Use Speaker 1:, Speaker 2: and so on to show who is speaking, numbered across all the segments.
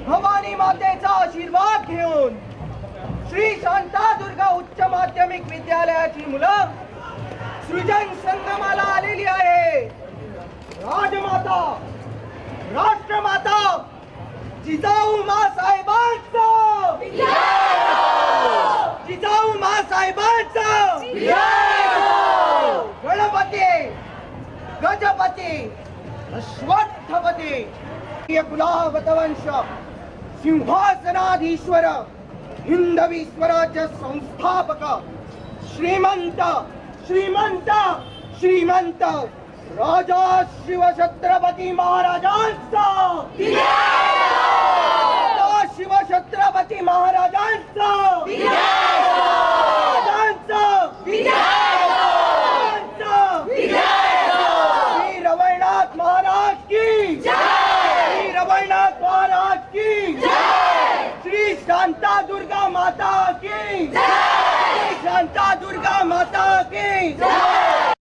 Speaker 1: भवानी मातेचा आशीर्वाद घेऊन श्री शांतादुर्गा उच्च माध्यमिक विद्यालयाची मुलं सृजन संगमाला आलेली आहे. राजमाता, राष्ट्रमाता जिजाऊ मासाहेबांचं, जिजाऊ मासाहेबांचं, गणपती, गजपती, अश्वत्थपती, कुलावतवंश सिंहासनाधीश्वर, हिंदवी स्वराज्य संस्थापक श्रीमंत श्रीमंत श्रीमंत राजा शिवछत्रपती महाराजांचा, राजा शिवछत्रपती महाराजांचा, वीर रवळनाथ महाराज की जय, वीर रवळनाथ महाराज की जय, श्री शांतादुर्गा माता की जय, श्री शांतादुर्गा माता की जय.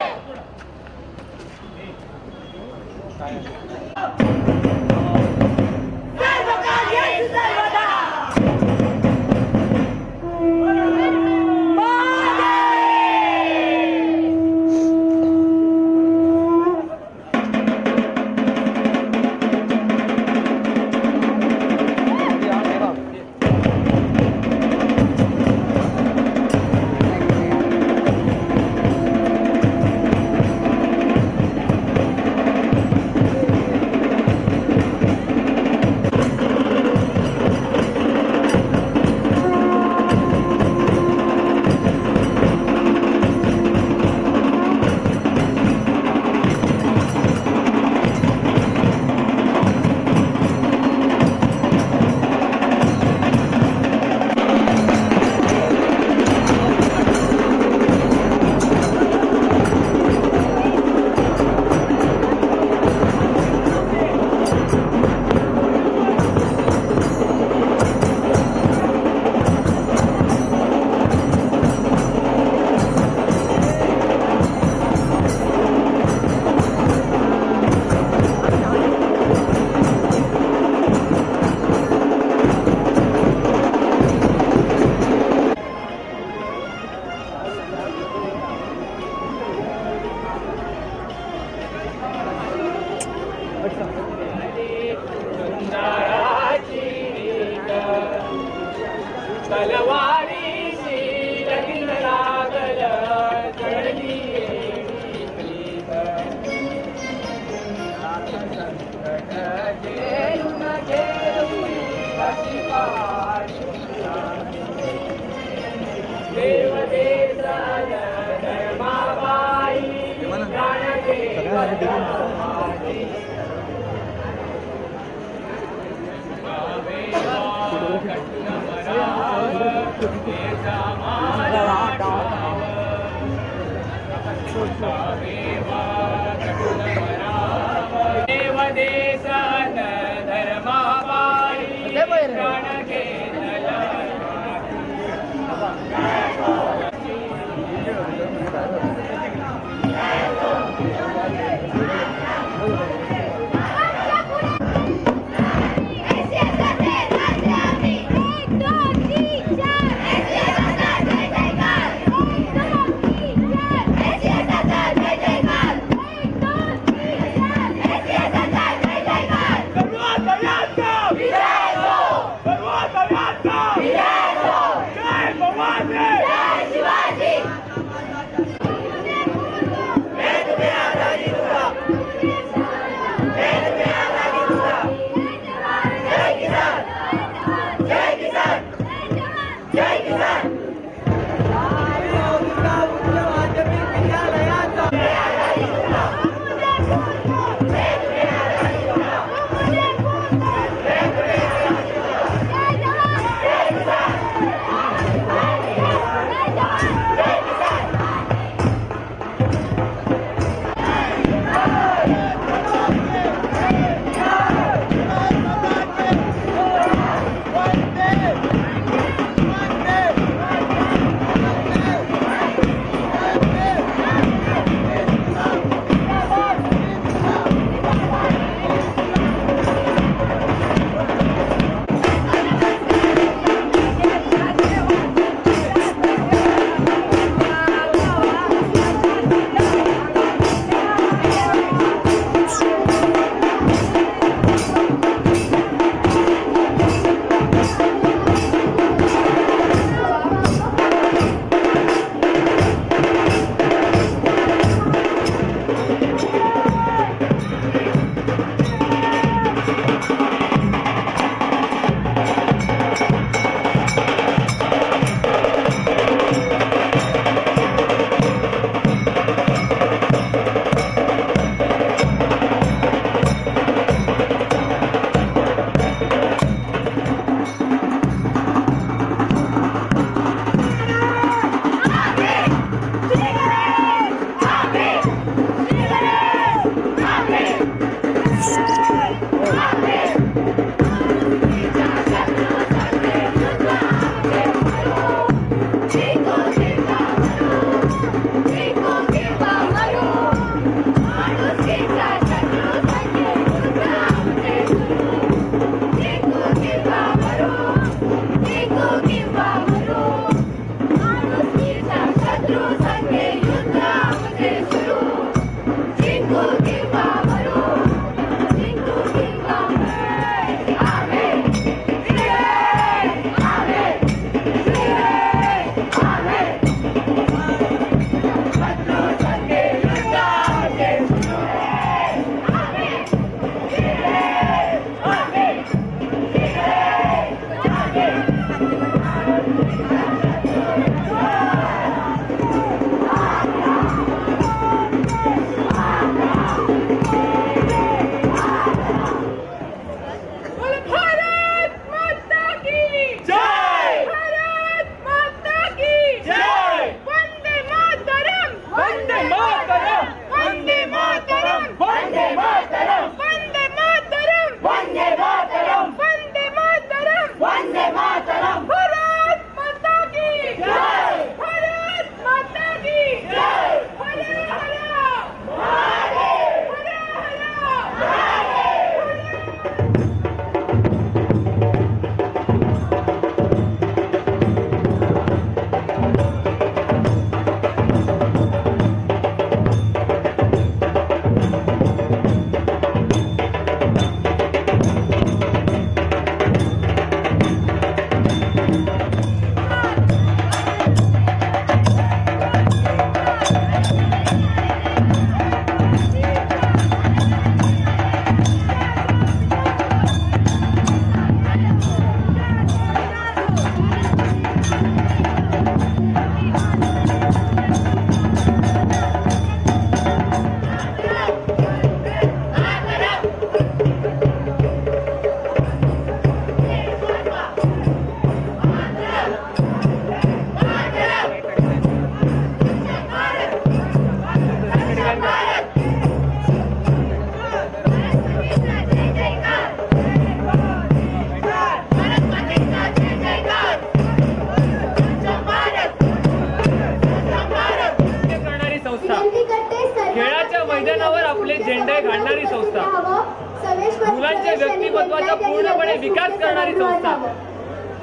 Speaker 2: करणारी संस्था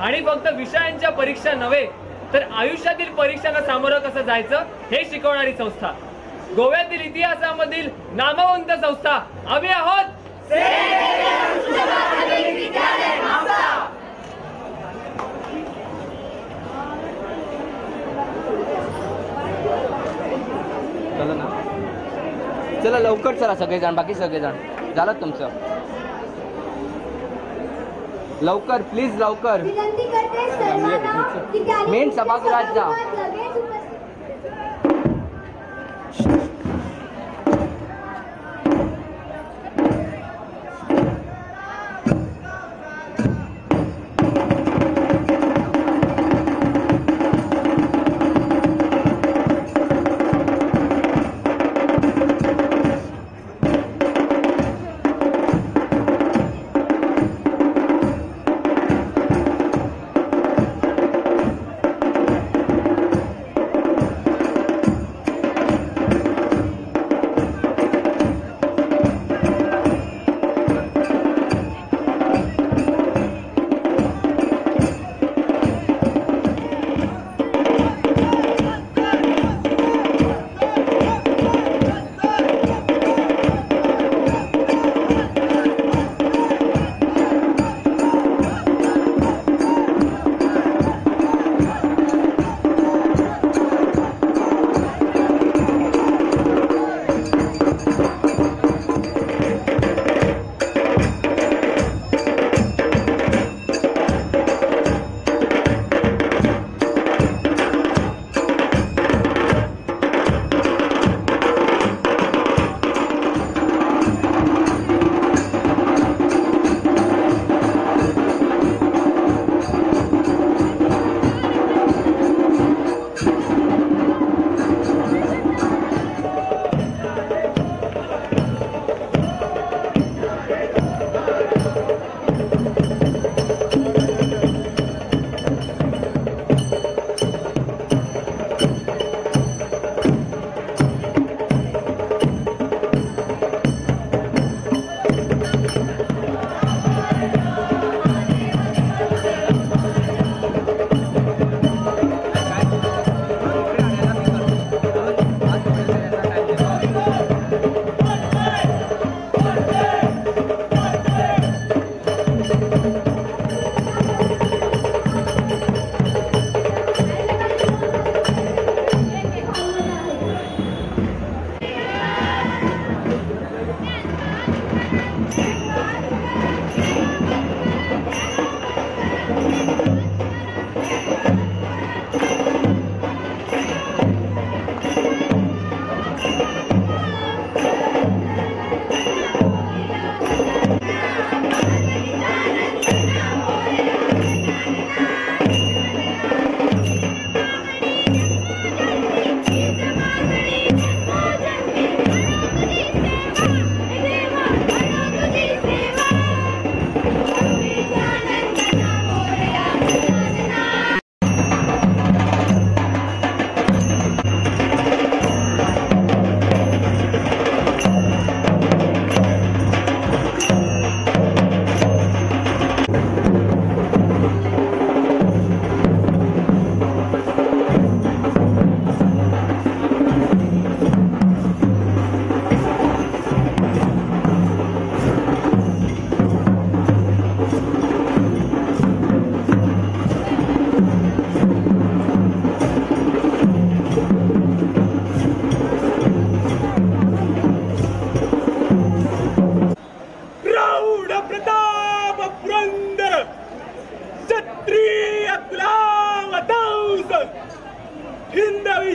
Speaker 2: आणि फक्त विषयांच्या परीक्षा नव्हे तर आयुष्यातील परीक्षांना सामोरं कसं जायचं हे शिकवणारी संस्था. गोव्यातील इतिहासामधील नामवंत संस्था आम्ही आहोत.
Speaker 3: चला ना, चला लवकर चला सगळेजण, बाकी सगळेजण झालं तुमचं. लवकर प्लीज लवकर. मेन सभागृहात जा.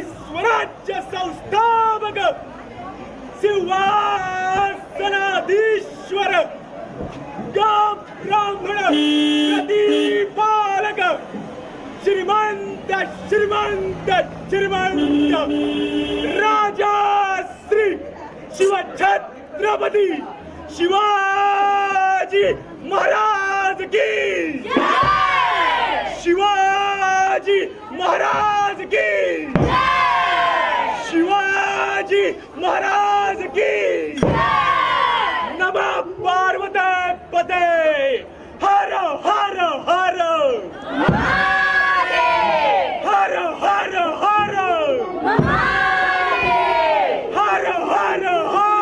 Speaker 1: स्वराज्य संस्थापक सिंहासनाधीश्वर ब्राह्मण प्रतिपालक श्रीमंत श्रीमंत श्रीमंत राजा श्री शिवछत्रपती शिवाजी महाराज की शिवाजी महाराज की शिवाजी महाराज की नमः पार्वती पते हर हर हर हर हर हर हर हर हर हर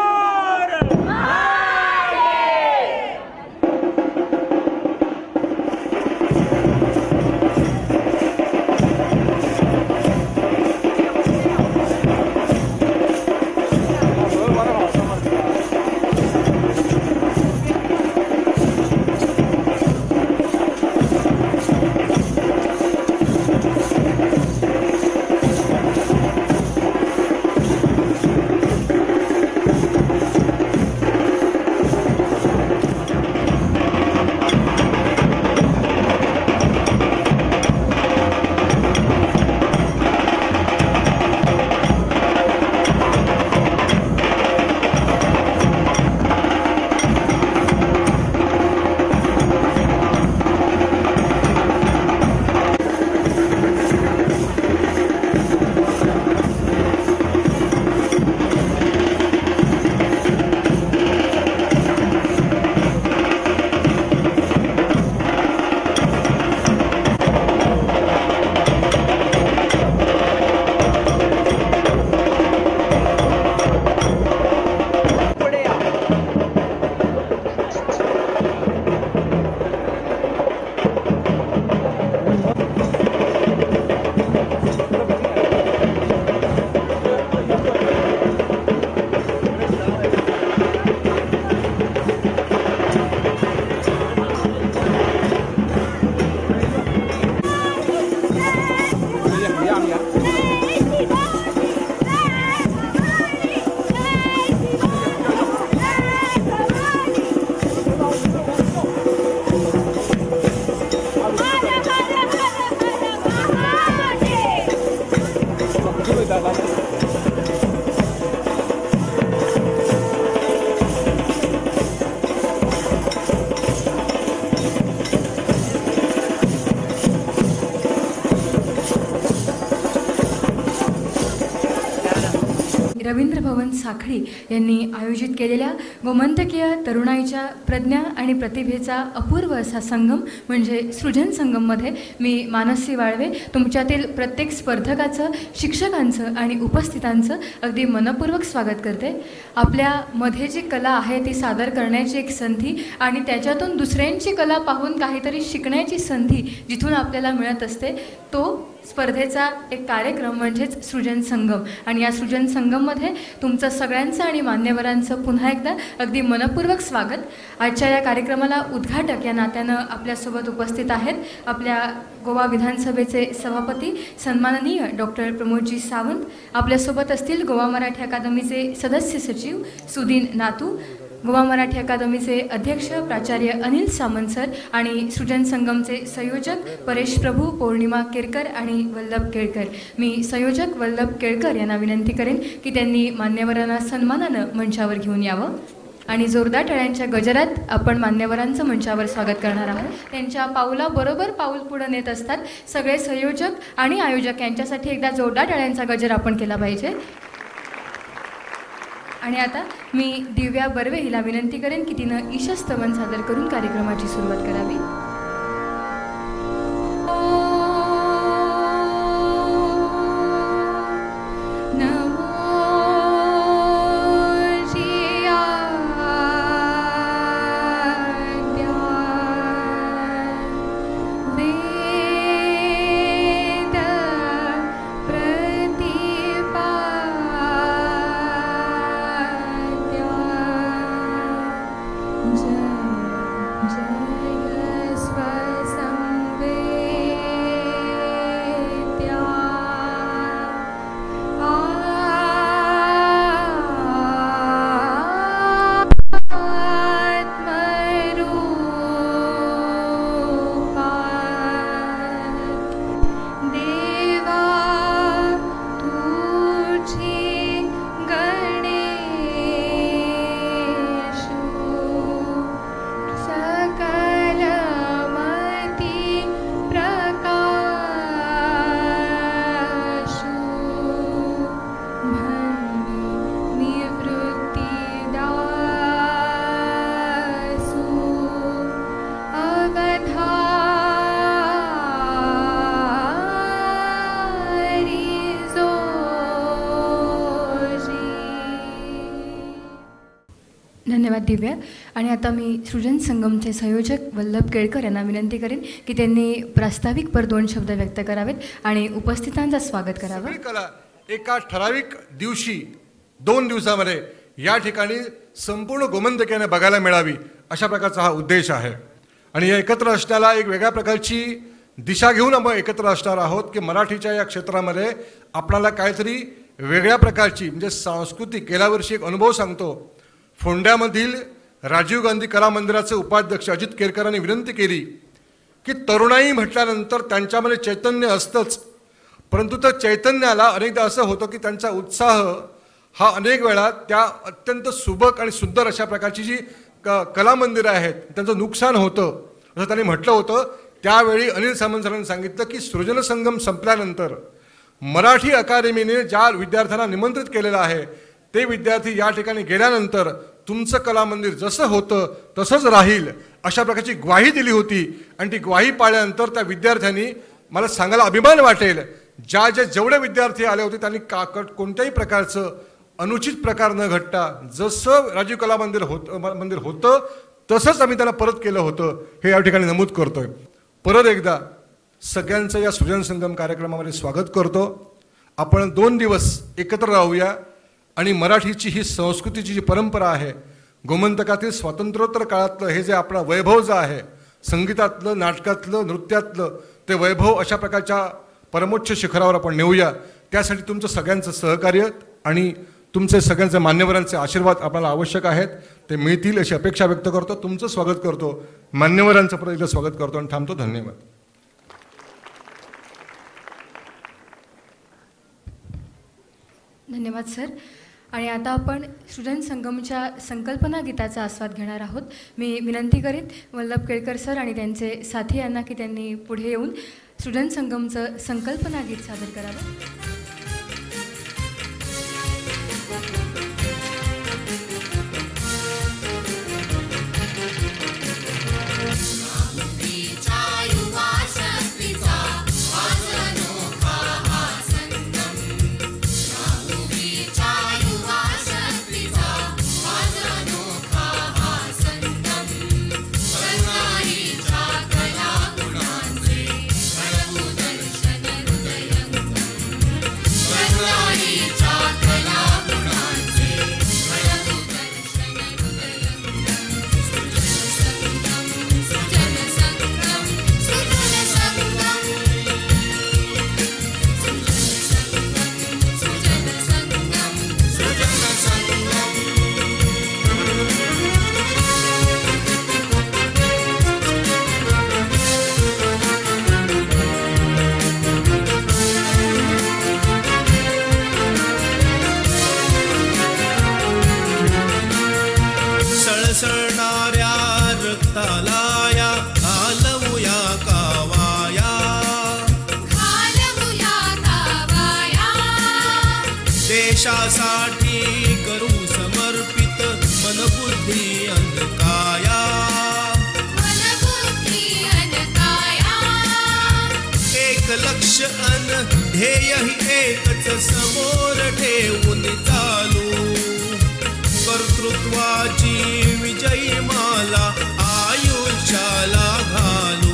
Speaker 4: रवींद्र भवन साखळी यांनी आयोजित केलेल्या गोमंतकीय तरुणाईच्या प्रज्ञा आणि प्रतिभेचा अपूर्व असा संगम म्हणजे सृजन संगममध्ये मी मानसी वाळवे तुमच्यातील प्रत्येक स्पर्धकाचं, शिक्षकांचं आणि उपस्थितांचं अगदी मनपूर्वक स्वागत करते. आपल्यामध्ये जी कला आहे ती सादर करण्याची एक संधी आणि त्याच्यातून दुसऱ्यांची कला पाहून काहीतरी शिकण्याची संधी जिथून आपल्याला मिळत असते तो स्पर्धेचा एक कार्यक्रम म्हणजेच सृजन संगम. आणि या सृजन संगममध्ये तुमचं सगळ्यांचं आणि मान्यवरांचं पुन्हा एकदा अगदी मनपूर्वक स्वागत. आजच्या या कार्यक्रमाला उद्घाटक या नात्यानं आपल्यासोबत उपस्थित आहेत आपल्या गोवा विधानसभेचे सभापती सन्माननीय डॉक्टर प्रमोदजी सावंत. आपल्यासोबत असतील गोवा मराठी अकादमीचे सदस्य सचिव सुदीन नातू, गोवा मराठी अकादमीचे अध्यक्ष प्राचार्य अनिल सामंत सर आणि सृजन संगमचे संयोजक परेश प्रभू, पौर्णिमा केरकर आणि वल्लभ केळकर. मी संयोजक वल्लभ केळकर यांना विनंती करेन की त्यांनी मान्यवरांना सन्मानानं मंचावर घेऊन यावं आणि जोरदार टाळ्यांच्या गजरात आपण मान्यवरांचं मंचावर स्वागत करणार आहोत. त्यांच्या पाऊलाबरोबर पाऊल पुढं नेत असतात सगळे संयोजक आणि आयोजक. यांच्यासाठी एकदा जोरदार टाळ्यांचा गजर आपण केला पाहिजे. आणि आता मी दिव्या बर्वे हिला विनंती करेन की तिनं ईशस्तवन सादर करून कार्यक्रमाची सुरुवात करावी.
Speaker 5: जय
Speaker 4: पाठिंब्या. आणि आता मी सृजन संगमचे संयोजक वल्लभ केळकर यांना विनंती करेन की त्यांनी प्रास्ताविकपर 2 शब्द व्यक्त करावेत आणि उपस्थितांचं स्वागत करावं.
Speaker 5: सगळी कला एका ठराविक दिवशी 2 दिवसामध्ये या ठिकाणी संपूर्ण गोमंतकाने बघायला मिळावी अशा प्रकारचा हा उद्देश आहे. आणि या एकत्र असण्याला एक वेगळ्या प्रकारची दिशा घेऊन आपण एकत्र असणार आहोत की मराठीच्या या क्षेत्रामध्ये आपल्याला काहीतरी वेगळ्या प्रकारची म्हणजे सांस्कृतिक. गेल्या वर्षी एक अनुभव सांगतो. फोंड्यामधील राजीव गांधी कला मंदिराचे उपाध्यक्ष अजित केरकरांनी विनंती केली की तरुणाई म्हटल्यानंतर त्यांच्यामध्ये चैतन्य असतंच, परंतु त्या चैतन्याला अनेकदा असं होतं की त्यांचा उत्साह हा अनेक वेळा त्या अत्यंत सुबक आणि सुंदर अशा प्रकारची जी कला मंदिरं आहेत त्यांचं नुकसान होतं असं त्यांनी म्हटलं होतं. त्यावेळी अनिल सामंत सरांनी सांगितलं की सृजन संगम संपल्यानंतर मराठी अकादमीने ज्या विद्यार्थ्यांना निमंत्रित केलेलं आहे ते विद्यार्थी या ठिकाणी गेल्यानंतर तुमचं कला मंदिर जसं होतं तसंच राहील अशा प्रकारची ग्वाही दिली होती. आणि ती ग्वाही पाळल्यानंतर त्या विद्यार्थ्यांनी मला सांगायला अभिमान वाटेल जेवढे विद्यार्थी आले होते त्यांनी कोणत्याही प्रकारचं अनुचित प्रकार न घडता जसं राजीव कला मंदिर होतं तसंच आम्ही त्याला परत केलं होतं हे या ठिकाणी नमूद करतोय. परत एकदा सगळ्यांचं या सृजन संगम कार्यक्रमामध्ये स्वागत करतो. आपण 2 दिवस एकत्र राहूया आणि मराठीची ही संस्कृतीची जी परंपरा आहे गोमंतकातील स्वातंत्र्योत्तर काळातलं हे जे आपला वैभव जो आहे संगीतातलं नाटकातलं नृत्यातलं ते वैभव अशा प्रकारच्या परमोच्च शिखरावर आपण नेऊया. त्यासाठी तुमचं सगळ्यांचं सहकार्य आणि तुमचे सगळ्यांचे मान्यवरांचे आशीर्वाद आपल्याला आवश्यक आहेत. ते मिळतील अशी अपेक्षा व्यक्त करतो. तुमचं स्वागत करतो. मान्यवरांचं परत एकदा स्वागत करतो आणि थांबतो. धन्यवाद.
Speaker 4: धन्यवाद सर. आणि आता आपण सृजन संगमच्या संकल्पना गीताचा आस्वाद घेणार आहोत. मी विनंती करीन वल्लभ केळकर सर आणि त्यांचे साथी यांना की त्यांनी पुढे येऊन सृजन संगमचं संकल्पना गीत सादर करावं.
Speaker 6: देशासाठी करू समर्पित मनबुद्धी अंधकाया एक लक्ष अन ध्येय ही एकच समोर ठेवून चालू कर्तृत्वाची विजयी माला आयुष्याला घालू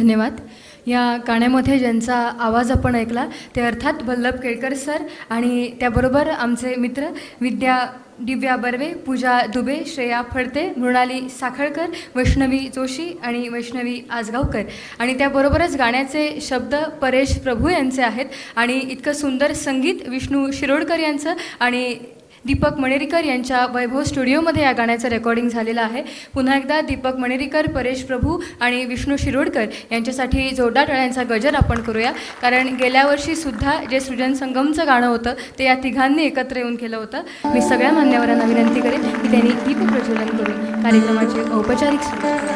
Speaker 4: धन्यवाद. या गाण्यामध्ये ज्यांचा आवाज आपण ऐकला ते अर्थात वल्लभ केळकर सर आणि त्याबरोबर आमचे मित्र दिव्या बर्वे, पूजा दुबे, श्रेया फडते, मृणाली साखळकर, वैष्णवी जोशी आणि वैष्णवी आजगावकर. आणि त्याबरोबरच गाण्याचे शब्द परेश प्रभू यांचे आहेत आणि इतकं सुंदर संगीत विष्णू शिरोडकर यांचं आणि दीपक मणेरीकर यांच्या वैभव स्टुडिओमध्ये या गाण्याचं रेकॉर्डिंग झालेलं आहे. पुन्हा एकदा दीपक मणेरीकर, परेश प्रभू आणि विष्णू शिरोडकर यांच्यासाठी जोरदार टाळ्यांचा गजर आपण करूया. कारण गेल्या वर्षीसुद्धा जे सृजन संगमचं गाणं होतं ते या तिघांनी एकत्र येऊन केलं होतं. मी सगळ्या मान्यवरांना विनंती करेन की त्यांनी दीप प्रज्वलन करून कार्यक्रमाचे औपचारिक सुरुवात.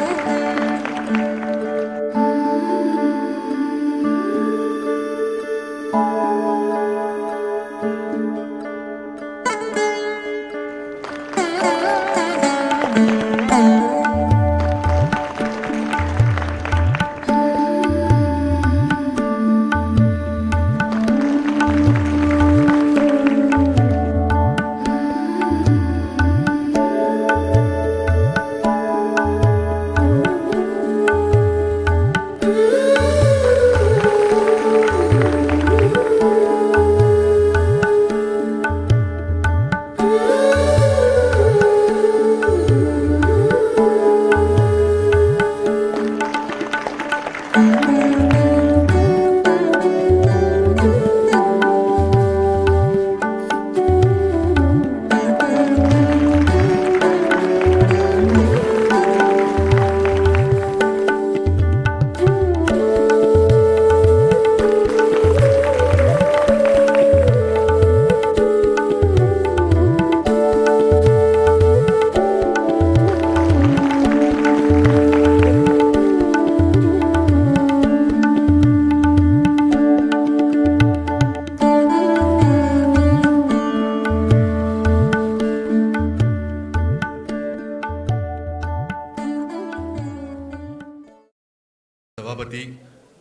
Speaker 7: सभापती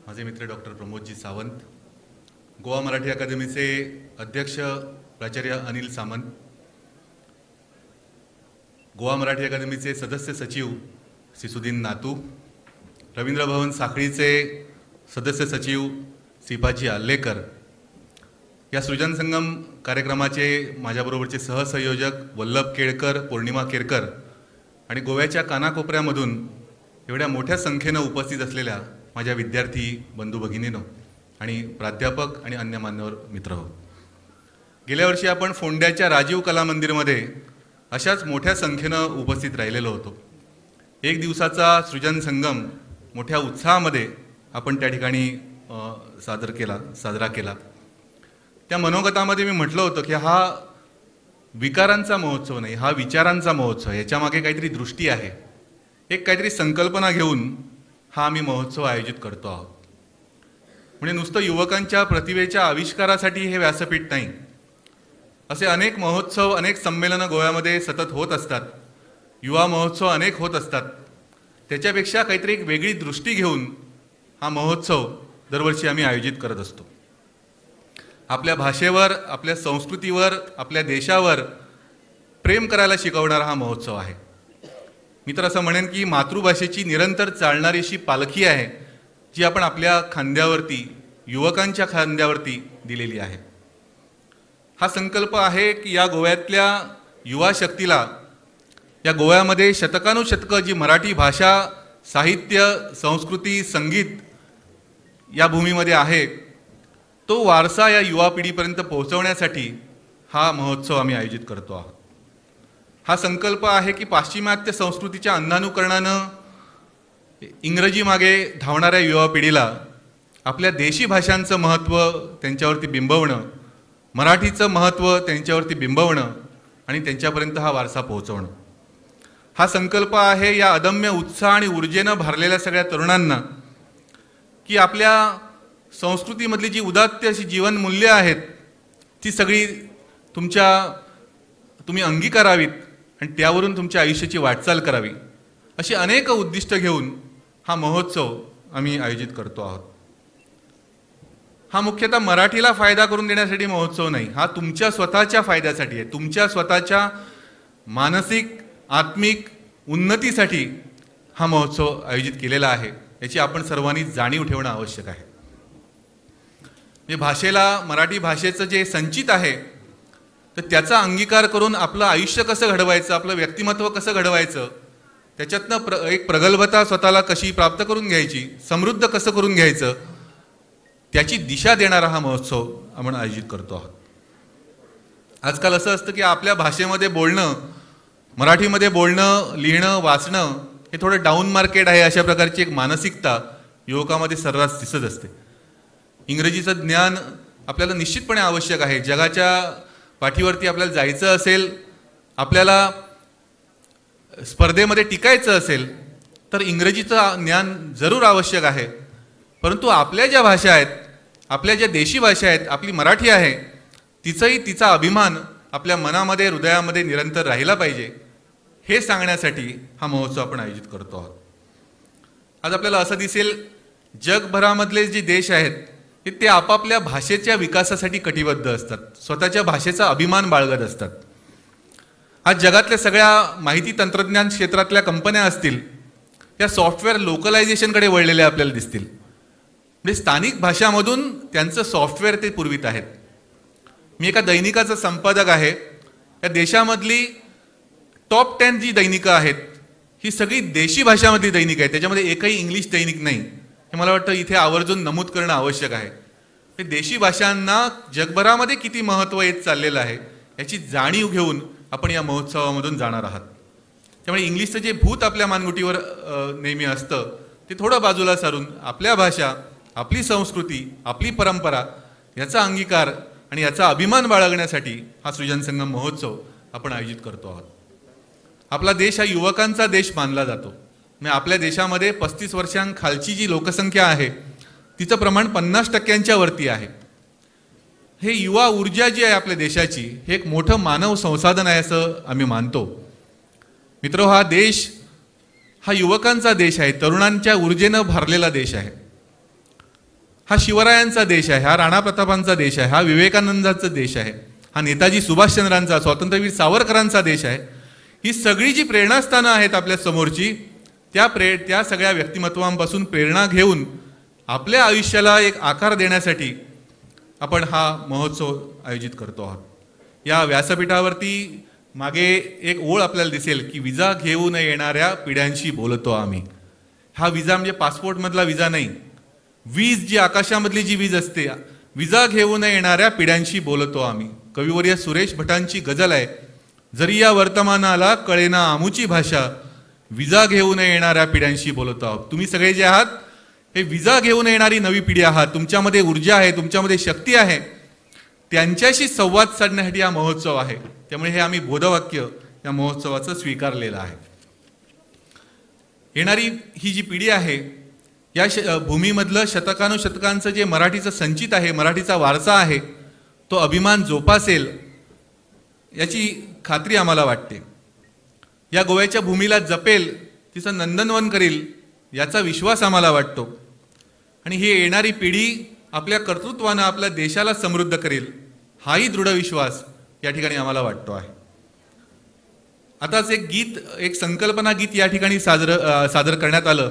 Speaker 7: माझे मित्र डॉक्टर प्रमोदजी सावंत, गोवा मराठी अकादमीचे अध्यक्ष प्राचार्य अनिल सामंत, गोवा मराठी अकादमीचे सदस्य सचिव सिसुद्दीन नातू, रवींद्र भवन साखळीचे सदस्य सचिव सिपाजी आल्लेकर, या सृजन संगम कार्यक्रमाचे माझ्याबरोबरचे सहसंयोजक वल्लभ केळकर, पौर्णिमा केरकर आणि गोव्याच्या कानाकोपऱ्यामधून एवढ्या मोठ्या संख्येनं उपस्थित असलेल्या माझ्या विद्यार्थी बंधू भगिनींनो आणि प्राध्यापक आणि अन्य मान्यवर मित्र हो. गेल्या वर्षी आपण फोंड्याच्या राजीव कला मंदिरमध्ये अशाच मोठ्या संख्येनं उपस्थित राहिलेलो होतो. एक दिवसाचा सृजन संगम मोठ्या उत्साहामध्ये आपण त्या ठिकाणी साजरा केला. त्या मनोगतामध्ये मी म्हटलं होतं की हा विकारांचा महोत्सव नाही, हा विचारांचा महोत्सव. याच्यामागे काहीतरी दृष्टी आहे, एक काहीतरी संकल्पना घेऊन हा आम्ही महोत्सव आयोजित करतो आहोत. म्हणजे नुसतं युवकांच्या प्रतिभेच्या आविष्कारासाठी हे व्यासपीठ नाही. असे अनेक महोत्सव, अनेक संमेलनं गोव्यामध्ये सतत होत असतात, युवा महोत्सव अनेक होत असतात. त्याच्यापेक्षा काहीतरी एक वेगळी दृष्टी घेऊन हा महोत्सव दरवर्षी आम्ही आयोजित करत असतो. आपल्या भाषेवर, आपल्या संस्कृतीवर, आपल्या देशावर प्रेम करायला शिकवणारा हा महोत्सव आहे. मी तर असं म्हणेन की मातृभाषेची निरंतर चालणारी अशी पालखी आहे जी आपण आपल्या खांद्यावरती, युवकांच्या खांद्यावरती दिलेली आहे. हा संकल्प आहे की या गोव्यातल्या युवा शक्तीला, या गोव्यामध्ये शतकानुशतकं जी मराठी भाषा, साहित्य, संस्कृती, संगीत या भूमीमध्ये आहे, तो वारसा या युवा पिढीपर्यंत पोहोचवण्यासाठी हा महोत्सव आम्ही आयोजित करतो आहोत. हा संकल्प आहे की पाश्चिमात्य संस्कृतीच्या अंधानुकरणानं इंग्रजी मागे धावणाऱ्या युवा पिढीला आपल्या देशी भाषांचं महत्त्व त्यांच्यावरती बिंबवणं, मराठीचं महत्त्व त्यांच्यावरती बिंबवणं आणि त्यांच्यापर्यंत हा वारसा पोहोचवणं. हा संकल्प आहे या अदम्य उत्साह आणि ऊर्जेनं भरलेल्या सगळ्या तरुणांना की आपल्या संस्कृतीमधली जी उदात्त अशी जीवनमूल्य आहेत ती सगळी तुम्ही अंगीकारावीत आणि त्यावरून तुमच्या आयुष्याची वाटचाल करावी, अशी अनेक उद्दिष्ट घेऊन हा महोत्सव आम्ही आयोजित करतो आहोत. हा मुख्यतः मराठीला फायदा करून देण्यासाठी महोत्सव नाही, हा तुमच्या स्वतःच्या फायद्यासाठी आहे. तुमच्या स्वतःच्या मानसिक, आत्मिक उन्नतीसाठी हा महोत्सव आयोजित केलेला आहे. याची आपण सर्वांनी जाणीव ठेवणं आवश्यक आहे. म्हणजे भाषेला, मराठी भाषेचं जे संचित आहे तर त्याचा अंगीकार करून आपलं आयुष्य कसं घडवायचं, आपलं व्यक्तिमत्व कसं घडवायचं, त्याच्यातनं एक प्रगल्भता स्वतःला कशी प्राप्त करून घ्यायची, समृद्ध कसं करून घ्यायचं, त्याची दिशा देणारा हा महोत्सव आपण आयोजित करतो आहोत. आजकाल असं असतं की आपल्या भाषेमध्ये बोलणं, मराठीमध्ये बोलणं, लिहिणं, वाचणं हे थोडं डाऊन मार्केट आहे अशा प्रकारची एक मानसिकता युवकामध्ये सर्रास दिसत असते. इंग्रजीचं ज्ञान आपल्याला निश्चितपणे आवश्यक आहे. जगाच्या पाठीवरती आपल्याला जायचं असेल, आपल्याला स्पर्धेमध्ये टिकायचं असेल तर इंग्रजीचं ज्ञान जरूर आवश्यक आहे. परंतु आपल्या ज्या भाषा आहेत, आपल्या ज्या देशी भाषा आहेत, आपली मराठी आहे, तिचा अभिमान आपल्या मनामध्ये, हृदयामध्ये निरंतर राहिला पाहिजे, हे सांगण्यासाठी हा महोत्सव आपण आयोजित करतो आहोत. आज आपल्याला असं दिसेल जगभरामधले जे देश आहेत ते आपापल्या भाषेच्या विकासासाठी कटिबद्ध असतात, स्वतःच्या भाषेचा अभिमान बाळगत असतात. आज जगातल्या सगळ्या माहिती तंत्रज्ञान क्षेत्रातल्या कंपन्या असतील त्या सॉफ्टवेअर लोकलायझेशनकडे वळलेल्या आपल्याला दिसतील. म्हणजे स्थानिक भाषामधून त्यांचं सॉफ्टवेअर ते पुरवित आहेत. मी एका दैनिकाचा संपादक आहे. या देशामधली टॉप 10 जी दैनिकं आहेत ही सगळी देशी भाषामधली दैनिक आहेत. त्याच्यामध्ये एकही इंग्लिश दैनिक नाही. हे मला वाटतं इथे आवर्जून नमूद करणं आवश्यक आहे. हे देशी भाषांना जगभरामध्ये किती महत्त्व येत चाललेलं आहे याची जाणीव घेऊन आपण या महोत्सवामधून जाणार आहात. त्यामुळे इंग्लिशचं जे भूत आपल्या मानगुटीवर नेहमी असतं ते थोडं बाजूला सारून आपल्या भाषा, आपली संस्कृती, आपली परंपरा याचा अंगीकार आणि याचा अभिमान बाळगण्यासाठी हा सृजन संगम महोत्सव आपण आयोजित करतो आहोत. आपला देश हा युवकांचा देश मानला जातो. म्हणजे आपल्या देशामध्ये 35 वर्षांखालची जी लोकसंख्या आहे तिचं प्रमाण 50% वरती आहे. हे युवा ऊर्जा जी आहे आपल्या देशाची हे एक मोठं मानव संसाधन आहे असं आम्ही मानतो. मित्र, हा देश हा युवकांचा देश आहे, तरुणांच्या ऊर्जेनं भरलेला देश आहे. हा शिवरायांचा देश आहे, हा राणा प्रतापांचा देश आहे, हा विवेकानंदांचा देश आहे, हा नेताजी सुभाषचंद्रांचा, स्वातंत्र्यवीर सावरकरांचा देश आहे. ही सगळी जी प्रेरणास्थानं आहेत आपल्या समोरची त्या सगळ्या व्यक्तिमत्वांपासून प्रेरणा घेऊन आपल्या आयुष्याला एक आकार देण्यासाठी आपण हा महोत्सव आयोजित करतो आहोत. या व्यासपीठावरती मागे एक ओळ आपल्याला दिसेल की विजा घेऊन येणाऱ्या पिढ्यांशी बोलतो आम्ही. हा विजा म्हणजे पासपोर्टमधला विजा नाही, वीज जी आकाशामधली जी वीज असते, विजा घेऊन येणाऱ्या पिढ्यांशी बोलतो आम्ही. कविवर्य सुरेश भटांची गझल आहे, जरी या वर्तमानाला कळेना आमुची भाषा, विजा घेऊन येणाऱ्या पिढ्यांशी बोलतो आहोत. तुम्ही सगळे जे आहात हे विजा घेऊन येणारी नवी पिढी आहात. तुमच्यामध्ये ऊर्जा आहे, तुमच्यामध्ये शक्ती आहे, त्यांच्याशी संवाद साधण्यासाठी हा महोत्सव आहे. त्यामुळे हे आम्ही बोधवाक्य या महोत्सवाचं स्वीकारलेलं आहे. येणारी ही जी पिढी आहे या भूमीमधलं शतकानुशतकांचं जे मराठीचं संचित आहे, मराठीचा वारसा आहे, तो अभिमान जोपासेल याची खात्री आम्हाला वाटते. या गोव्याच्या भूमीला जपेल, तिचं नंदनवन करील याचा विश्वास आम्हाला वाटतो. आणि ही येणारी पिढी आपल्या कर्तृत्वानं आपल्या देशाला समृद्ध करेल हाही दृढ विश्वास या ठिकाणी आम्हाला वाटतो आहे. आताच एक संकल्पना गीत या ठिकाणी सादर करण्यात आलं.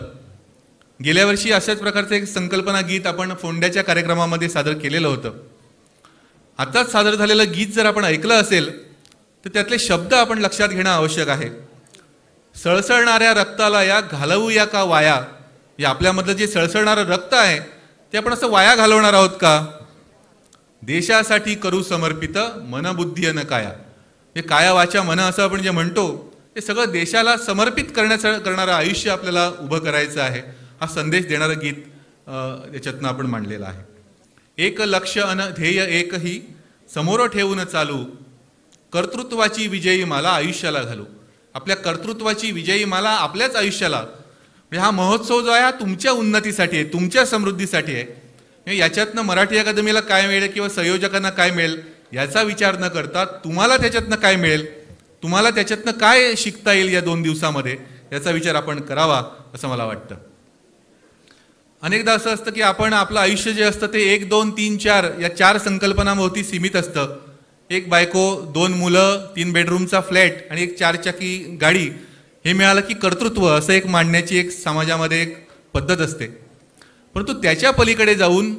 Speaker 7: गेल्या वर्षी अशाच प्रकारचं एक संकल्पना गीत आपण फोंड्याच्या कार्यक्रमामध्ये सादर केलेलं होतं. आताच सादर झालेलं गीत जर आपण ऐकलं असेल तर त्यातले शब्द आपण लक्षात घेणं आवश्यक आहे. सळसळणाऱ्या रक्ताला या घालवूया का वाया, या आपल्यामधलं जे सळसळणारं रक्त आहे ते आपण असं वाया घालवणार आहोत का? देशासाठी करू समर्पित मनबुद्धी न काया, हे काया वाचा मन असं आपण जे म्हणतो ते सगळं देशाला समर्पित करणारं आयुष्य आपल्याला उभं करायचं आहे. हा संदेश देणारं गीत याच्यातनं आपण मांडलेलं आहे. एक लक्ष अन ध्येय एकही समोर ठेवून चालू, कर्तृत्वाची विजयी माला आयुष्याला घालू. आपल्या कर्तृत्वाची विजयी माला आपल्याच आयुष्याला, म्हणजे हा महोत्सव जो आहे हा तुमच्या उन्नतीसाठी आहे, तुमच्या समृद्धीसाठी आहे. याच्यातनं मराठी अकादमीला काय मिळेल किंवा संयोजकांना काय मिळेल याचा विचार न करता तुम्हाला त्याच्यातनं काय मिळेल, तुम्हाला त्याच्यातनं काय शिकता येईल या 2 दिवसामध्ये याचा विचार आपण करावा असं मला वाटतं. अनेकदा असं असतं की आपण आपलं आयुष्य जे असतं ते 1, 2, 3, 4 या 4 संकल्पनांभोवती सीमित असतं. एक बायको, 2 मुलं, 3 बेडरूमचा फ्लॅट आणि एक 4 चाकी गाडी हे मिळालं की कर्तृत्व असं एक मांडण्याची एक समाजामध्ये एक पद्धत असते. परंतु त्याच्या पलीकडे जाऊन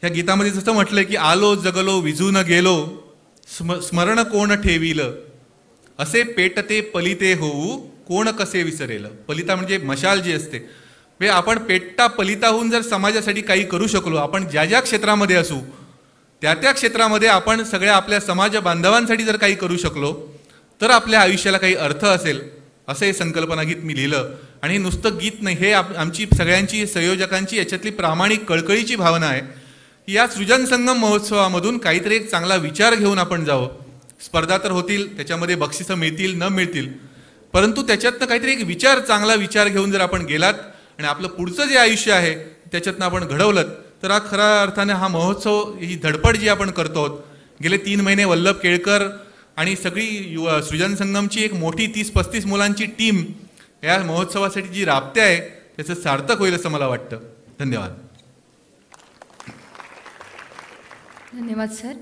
Speaker 7: ह्या गीतामध्ये जसं म्हटलं की आलो जगलो विजून गेलो स्मरण कोण ठेवील असे पेटते पलिते होऊ कोण कसे विसरेल. पलिता म्हणजे मशाल जी असते. म्हणजे आपण पेटता पलिताहून जर समाजासाठी काही करू शकलो, आपण ज्या ज्या क्षेत्रामध्ये असू त्या त्या क्षेत्रामध्ये आपण सगळ्या आपल्या समाज बांधवांसाठी जर काही करू शकलो तर आपल्या आयुष्याला काही अर्थ असेल, असं हे संकल्पना गीत मी लिहिलं. आणि हे नुसतं गीत नाही, हे आमची सगळ्यांची संयोजकांची याच्यातली प्रामाणिक कळकळीची भावना आहे की या सृजन संगम महोत्सवामधून काहीतरी एक चांगला विचार घेऊन आपण जावं. स्पर्धा तर होतील, त्याच्यामध्ये बक्षिसं मिळतील न मिळतील, परंतु त्याच्यातनं काहीतरी एक विचार, चांगला विचार घेऊन जर आपण गेलात आणि आपलं पुढचं जे आयुष्य आहे त्याच्यातनं आपण घडवलं तर हा खऱ्या अर्थाने हा महोत्सव, ही धडपड जी आपण करतो गेले 3 महिने वल्लभ केळकर आणि सगळी सृजन संगमची एक मोठी 30-35 मुलांची टीम या महोत्सवासाठी जी राबते आहे त्याचं सार्थक होईल असं मला वाटतं. धन्यवाद.
Speaker 4: धन्यवाद सर.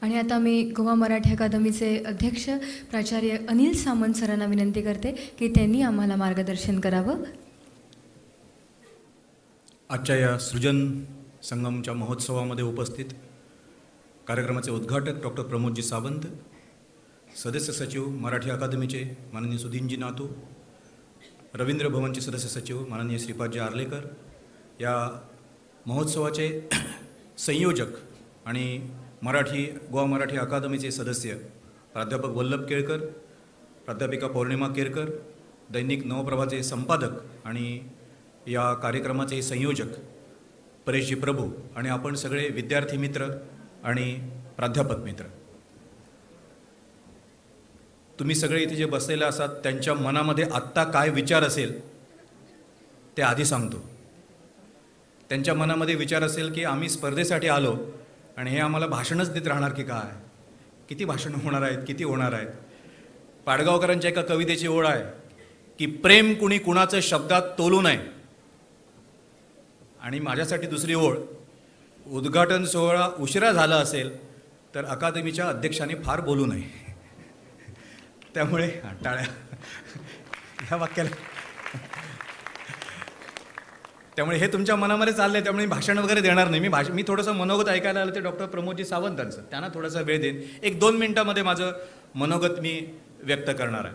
Speaker 4: आणि आता मी गोवा मराठी अकादमीचे अध्यक्ष प्राचार्य अनिल सामंत सरांना विनंती करते की त्यांनी आम्हाला मार्गदर्शन करावं.
Speaker 8: आजच्या या सृजन संगमच्या महोत्सवामध्ये उपस्थित कार्यक्रमाचे उद्घाटक डॉक्टर प्रमोदजी सावंत, सदस्य सचिव मराठी अकादमीचे माननीय सुधीनजी नातू, रवींद्र भवनचे सदस्य सचिव माननीय श्रीपादजी आर्लेकर, या महोत्सवाचे संयोजक आणि गोवा मराठी अकादमीचे सदस्य प्राध्यापक वल्लभ केळकर, प्राध्यापिका पौर्णिमा केरकर, दैनिक नवप्रभाचे संपादक आणि या कार्यक्रमाचे संयोजक परेशजी प्रभू आणि आपण सगळे विद्यार्थी मित्र आणि प्राध्यापक मित्र, तुम्ही सगळे इथे जे बसलेले असाल त्यांच्या मनामध्ये आत्ता काय विचार असेल ते आधी सांगतो. त्यांच्या मनामध्ये विचार असेल की आम्ही स्पर्धेसाठी आलो आणि हे आम्हाला भाषणच देत राहणार की काय, किती भाषणं होणार आहेत, किती होणार आहेत. पाडगावकरांच्या एका कवितेची ओळ आहे की प्रेम कुणी कुणाचं शब्दात तोलू नये. आणि माझ्यासाठी दुसरी ओळ, उद्घाटन सोहळा उशिरा झाला असेल तर अकादमीच्या अध्यक्षाने फार बोलू नये. त्यामुळे टाळ्या ह्या वाक्याला, त्यामुळे हे तुमच्या मनामध्ये चाललंय, त्यामुळे मी भाषण वगैरे देणार नाही. मी थोडंसं मनोगत ऐकायला आलं ते डॉक्टर प्रमोदजी सावंतांचं, त्यांना थोडासा वेळ देईन. 1-2 मिनिटामध्ये माझं मनोगत मी व्यक्त करणार आहे.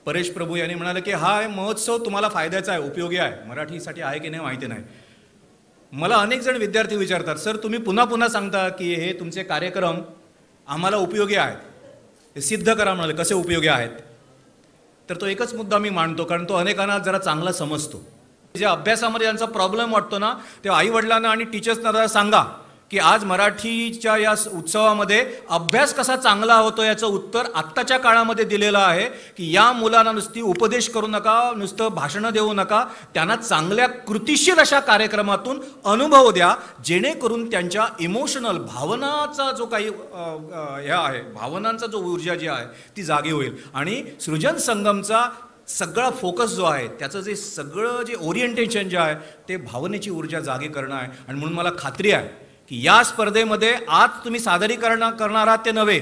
Speaker 8: परेश प्रभू यांनी म्हणाले की हा महोत्सव तुम्हाला फायद्याचा आहे, उपयोगी आहे. मराठीसाठी आहे की नाही माहिती नाही. मला अनेक जण विद्यार्थी विचारतात, सर तुम्ही पुन्हा पुन्हा सांगता की हे तुमचे कार्यक्रम आम्हाला उपयोगी आहेत, हे सिद्ध करा. म्हणाले कसे उपयोगी आहेत, तर तो एकच मुद्दा मी मांडतो, कारण तो अनेकांना जरा चांगला समजतो. जे अभ्यासामध्ये यांचा प्रॉब्लेम वाटतो ना, ते आईवडिलांना आणि टीचर्सना जरा सांगा की आज मराठीच्या या उत्सवामध्ये अभ्यास कसा चांगला होतो याचं उत्तर आत्ताच्या काळामध्ये दिलेलं आहे की या मुलांना नुसती उपदेश करू नका, नुसतं भाषणं देऊ नका, त्यांना चांगल्या कृतिशील अशा कार्यक्रमातून अनुभव द्या, जेणेकरून त्यांच्या इमोशनल भावनाचा जो काही हे आहे, भावनांचा जो ऊर्जा जी आहे ती जागी होईल. आणि सृजन संगमचा सगळा फोकस जो आहे, त्याचं जे सगळं जे ओरिएंटेशन जे आहे ते भावनेची ऊर्जा जागी करणं आहे. आणि म्हणून मला खात्री आहे की या स्पर्धेमध्ये आज तुम्ही सादरीकरण करणार आहात ते नव्हे,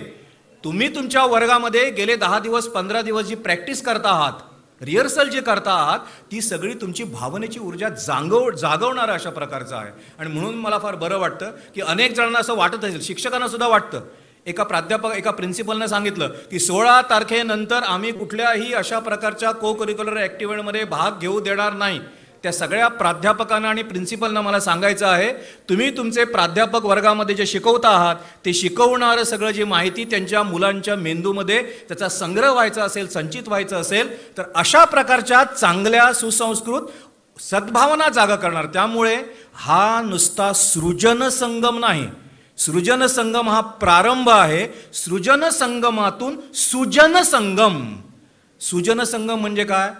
Speaker 8: तुम्ही तुमच्या वर्गामध्ये गेले 10 दिवस 15 दिवस जी प्रॅक्टिस करता आहात, रिहर्सल जे करता आहात, ती सगळी तुमची भावनेची ऊर्जा जागवणारं अशा प्रकारचं आहे. आणि म्हणून मला फार बरं वाटतं की अनेक जणांना असं वाटत असेल, शिक्षकांना सुद्धा वाटतं. एका प्रिन्सिपलने सांगितलं की 16 तारखेनंतर आम्ही कुठल्याही अशा प्रकारच्या को करिक्युलर ॲक्टिव्हिटीमध्ये भाग घेऊ देणार नाही. त्या सगळ्या प्राध्यापकांना आणि प्रिन्सिपलना मला सांगायचं आहे, तुम्ही तुमचे प्राध्यापक वर्गामध्ये जे शिकवता आहात ते शिकवणारं सगळं जी माहिती त्यांच्या मुलांच्या मेंदूमध्ये त्याचा संग्रह व्हायचा असेल, संचित व्हायचं असेल, तर अशा प्रकारच्या चांगल्या सुसंस्कृत सद्भावना जागा करणार. त्यामुळे हा नुसता सृजन संगम नाही, सृजन संगम हा प्रारंभ आहे. सृजन संगमातून सुजन संगम. सुजन संगम म्हणजे काय?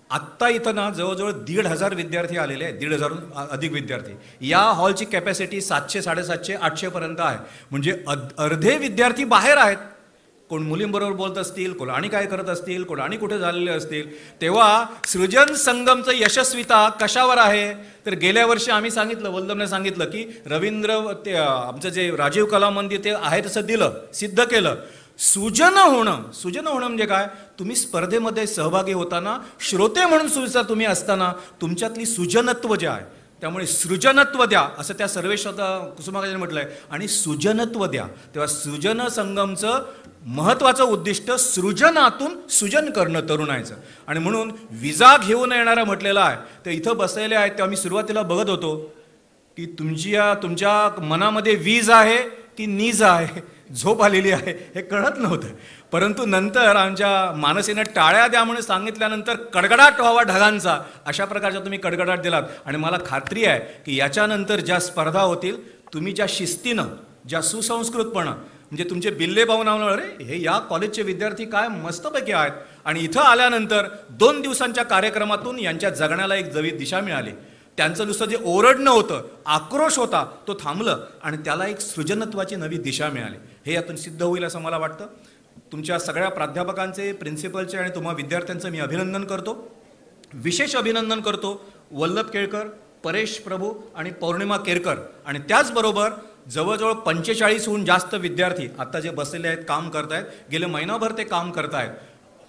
Speaker 8: आत्ता इथं ना जवळजवळ 1,500 विद्यार्थी आलेले आहेत, 1,500 अधिक विद्यार्थी. या हॉलची कॅपॅसिटी 700, 750, 800 पर्यंत आहे. म्हणजे अर्धे विद्यार्थी बाहेर आहेत. कोण मुलींबरोबर बोलत असतील, कोण आणि काय करत असतील, कोण आणि कुठे झालेले असतील. तेव्हा सृजन संगमचं यशस्वीता कशावर आहे? तर गेल्या वर्षी आम्ही सांगितलं, वल्लभने सांगितलं की रवींद्र ते आमचं जे राजीव कला मंदिर ते आहे तसं दिलं, सिद्ध केलं. सुजन होणं म्हणजे काय? तुम्ही स्पर्धेमध्ये सहभागी होताना श्रोते म्हणून सुद्धा तुम्ही असताना तुमच्यातली सुजनत्व जे आहे, त्यामुळे सृजनत्व द्या असं त्या सर्वेश्वर कुसुमाग्रजांनी म्हटलंय. आणि सुजनत्व द्या. तेव्हा सृजन संगमचं महत्त्वाचं उद्दिष्ट सृजनातून सुजन करणं तरुणायचं. आणि म्हणून विजा घेऊन येणारा म्हटलेला आहे. ते इथं बसलेले आहेत तेव्हा मी सुरुवातीला बघत होतो की तुमच्या मनामध्ये वीज आहे की नीज आहे, झोप आलेली आहे हे कळत नव्हतं. परंतु नंतर आमच्या मानसीनं टाळ्या द्या म्हणून सांगितल्यानंतर कडकडाट व्हावा ढगांचा, अशा प्रकारचा तुम्ही कडकडाट दिलात. आणि मला खात्री आहे की याच्यानंतर ज्या स्पर्धा होतील तुम्ही ज्या शिस्तीनं, ज्या सुसंस्कृतपणं, म्हणजे तुमचे बिल्ले पाहून अरे हे या कॉलेजचे विद्यार्थी काय मस्तपैकी आहेत. आणि इथं आल्यानंतर 2 दिवसांच्या कार्यक्रमातून यांच्या जगण्याला एक नवी दिशा मिळाली. त्यांचं नुसतं जे ओरडणं होतं, आक्रोश होता, तो थांबलं आणि त्याला एक सृजनत्वाची नवी दिशा मिळाली. हे यातून सिद्ध होईल असं मला वाटतं. तुमच्या सगळ्या प्राध्यापकांचे, प्रिन्सिपलचे आणि तुम्हा विद्यार्थ्यांचं मी अभिनंदन करतो. विशेष अभिनंदन करतो वल्लभ केळकर, परेश प्रभू आणि पौर्णिमा केरकर. आणि त्याचबरोबर जवळजवळ 45हून जास्त विद्यार्थी आता जे बसलेले आहेत, काम करतायत, गेले महिनाभर ते काम करतायत.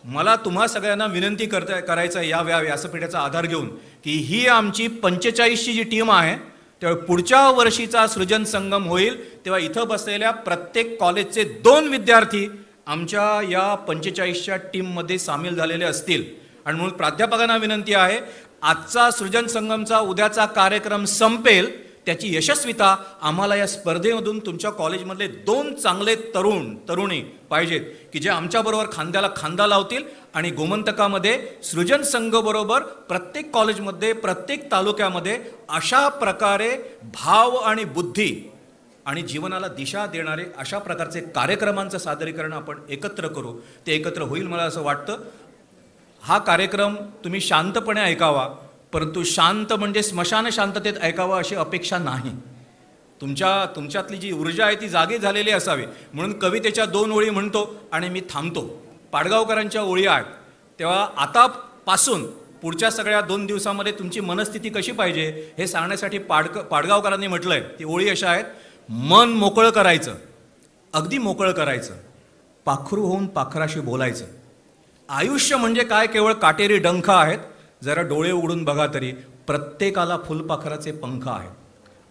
Speaker 8: मला तुम्हा सगळ्यांना विनंती करायचं आहे या व्यासपीठाचा आधार घेऊन की ही आमची 45ची जी टीम आहे, तेव्हा पुढच्या वर्षीचा सृजन संगम होईल तेव्हा इथं बसलेल्या प्रत्येक कॉलेजचे 2 विद्यार्थी आमच्या या 45च्या टीममध्ये सामील झालेले असतील. आणि म्हणून प्राध्यापकांना विनंती आहे, आजचा सृजन संगमचा उद्याचा कार्यक्रम संपेल त्याची यशस्वीता आम्हाला या स्पर्धेमधून तुमच्या कॉलेजमधले 2 चांगले तरुणी पाहिजेत की जे आमच्याबरोबर खांद्याला खांदा लावतील आणि गोमंतकामध्ये सृजन संघबरोबर प्रत्येक कॉलेजमध्ये, प्रत्येक तालुक्यामध्ये अशा प्रकारे भाव आणि बुद्धी आणि जीवनाला दिशा देणारे अशा प्रकारचे कार्यक्रमांचं सादरीकरण आपण एकत्र करू. ते एकत्र होईल मला असं वाटतं. हा कार्यक्रम तुम्ही शांतपणे ऐकावा, परंतु शांत म्हणजे स्मशान शांततेत ऐकावं अशी अपेक्षा नाही. तुमच्यातली जी ऊर्जा आहे ती जागी झालेली असावी. म्हणून कवितेच्या 2 ओळी म्हणतो आणि मी थांबतो. पाडगावकरांच्या ओळी आहेत. तेव्हा आतापासून पुढच्या सगळ्या 2 दिवसामध्ये तुमची मनस्थिती कशी पाहिजे हे सांगण्यासाठी पाडगावकरांनी म्हटलंय. ती ओळी अशा आहेत, मन मोकळं करायचं, अगदी मोकळं करायचं, पाखरू होऊन पाखराशी बोलायचं. आयुष्य म्हणजे काय? केवळ काटेरी डंख आहेत. जरा डोळे उघडून बघा तरी प्रत्येकाला फुलपाखराचे पंख आहेत.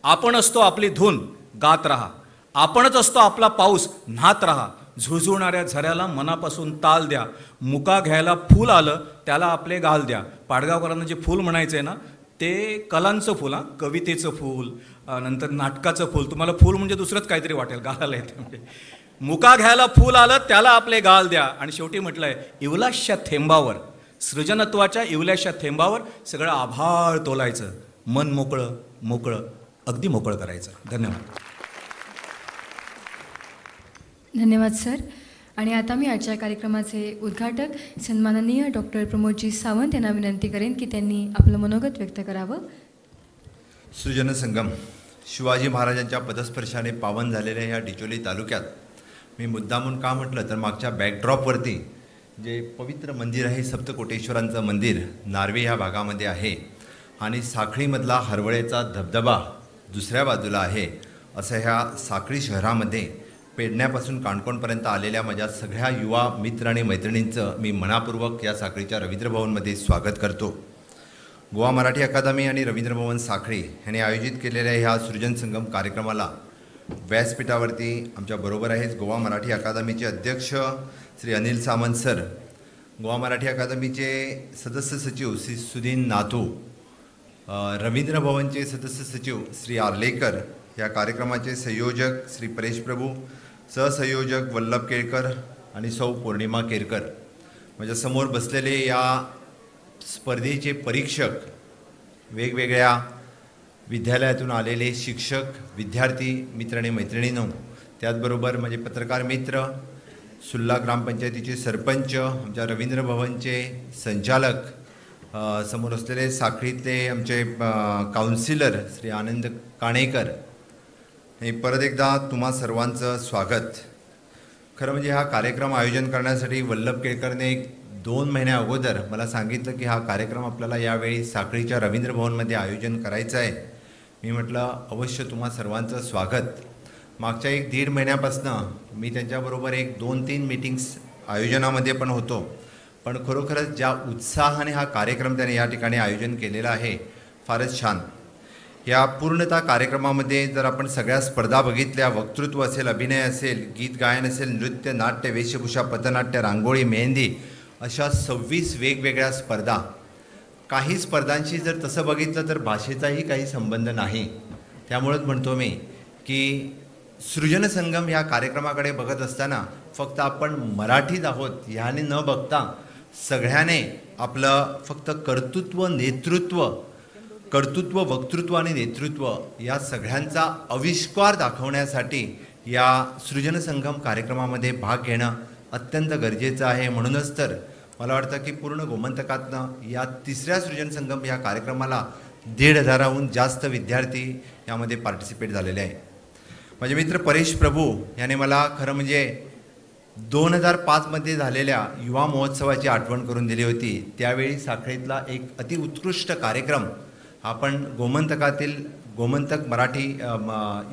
Speaker 8: आपण असतो आपली धून, गात राहा. आपणच असतो आपला पाऊस, न्हात राहा. झुळझुळणाऱ्या झऱ्याला मनापासून ताल द्या. मुका घ्यायला फूल आलं त्याला आपले गाल द्या. पाडगावकरांना जे फूल म्हणायचंय ना ते कलांचं फूल, कवितेचं फूल, नंतर नाटकाचं फूल. तुम्हाला फूल म्हणजे दुसरंच काहीतरी वाटेल, गालाला येते. म्हणजे मुका घ्यायला फूल आलं त्याला आपले गाल द्या. आणि शेवटी म्हटलंय, इवलाशच्या थेंबावर, सृजनत्वाच्या इवल्याशा थेंबावर सगळं आभाळ तोलायचं. मन मोकळं मोकळं अगदी मोकळं करायचं. धन्यवाद.
Speaker 4: धन्यवाद सर. आणि आता मी आजच्या कार्यक्रमाचे उद्घाटक सन्माननीय डॉक्टर प्रमोदजी सावंत यांना विनंती करेन की त्यांनी आपलं मनोगत व्यक्त करावं.
Speaker 9: सृजन संगम शिवाजी महाराजांच्या पदस्पर्शाने पावन झालेल्या ह्या डिचोली तालुक्यात मी मुद्दामून का म्हटलं तर मागच्या बॅकड्रॉपवरती जे पवित्र मंदिर आहे, सप्तकोटेश्वरांचं मंदिर नार्वे ह्या भागामध्ये आहे आणि साखळीमधला हरवळेचा धबधबा दुसऱ्या बाजूला आहे. असं ह्या साखळी शहरामध्ये पेडण्यापासून काणकोणपर्यंत आलेल्या माझ्या सगळ्या युवा मित्र आणि मैत्रिणींचं मी मनापूर्वक या साखळीच्या रवींद्र भवनमध्ये स्वागत करतो. गोवा मराठी अकादमी आणि रवींद्र भवन साखळी यांनी आयोजित केलेल्या ह्या सृजन संगम कार्यक्रमाला व्यासपीठावरती आमच्याबरोबर आहेत गोवा मराठी अकादमीचे अध्यक्ष श्री अनिल सामंत सर, गोवा मराठी अकादमीचे सदस्य सचिव श्री सुदीन नातू, रवींद्र भवनचे सदस्य सचिव श्री आर्लेकर, या कार्यक्रमाचे संयोजक श्री परेश प्रभू, सहसंयोजक वल्लभ केळकर आणि सौ पौर्णिमा केरकर. माझ्यासमोर बसलेले या स्पर्धेचे परीक्षक, वेगवेगळ्या विद्यालयातून आलेले शिक्षक, विद्यार्थी, मित्र आणि मैत्रिणींनो, त्याचबरोबर माझे पत्रकार मित्र, सुल्ला ग्रामपंचायतीचे सरपंच, आमच्या रवींद्र भवनचे संचालक, समोर असलेले साखळीतले आमचे काउन्सिलर श्री आनंद काणेकर, हे परत एकदा तुम्हा सर्वांचं स्वागत. खरं म्हणजे हा कार्यक्रम आयोजन करण्यासाठी वल्लभ केळकरने 2 महिन्या अगोदर मला सांगितलं की हा कार्यक्रम आपल्याला यावेळी साखळीच्या रवींद्र भवनमध्ये आयोजन करायचं आहे. मी म्हटलं अवश्य तुम्हा सर्वांचं स्वागत. मागच्या 1-1.5 महिन्यापासून मी त्यांच्याबरोबर 1-2-3 मीटिंग्स आयोजनामध्ये पण होतो. पण खरोखरच ज्या उत्साहाने हा कार्यक्रम त्याने या ठिकाणी आयोजन केलेला आहे फारच छान. या पूर्णतः कार्यक्रमामध्ये जर आपण सगळ्या स्पर्धा बघितल्या, वक्तृत्व असेल, अभिनय असेल, गीत गायन असेल, नृत्य, नाट्य, वेशभूषा, पथनाट्य, रांगोळी, मेहंदी अशा 26 वेगवेगळ्या स्पर्धा. काही स्पर्धांशी जर तसं बघितलं तर भाषेचाही काही संबंध नाही. त्यामुळेच म्हणतो मी की सृजन संगम या कार्यक्रमाकडे बघत असताना फक्त आपण मराठीत आहोत ह्याने न बघता सगळ्याने आपलं फक्त कर्तृत्व, वक्तृत्व आणि नेतृत्व या सगळ्यांचा आविष्कार दाखवण्यासाठी या सृजन संगम कार्यक्रमामध्ये भाग घेणं अत्यंत गरजेचं आहे. म्हणूनच तर मला वाटतं की पूर्ण गोमंतकातनं या 3ऱ्या सृजन संगम या कार्यक्रमाला 1,500हून जास्त विद्यार्थी यामध्ये पार्टिसिपेट झालेले आहे. माझे मित्र परेश प्रभू याने मला खरं म्हणजे 2005मध्ये झालेल्या युवा महोत्सवाची आठवण करून दिली होती. त्यावेळी साखळीतला एक अतिउत्कृष्ट कार्यक्रम आपण गोमंतकातील गोमंतक मराठी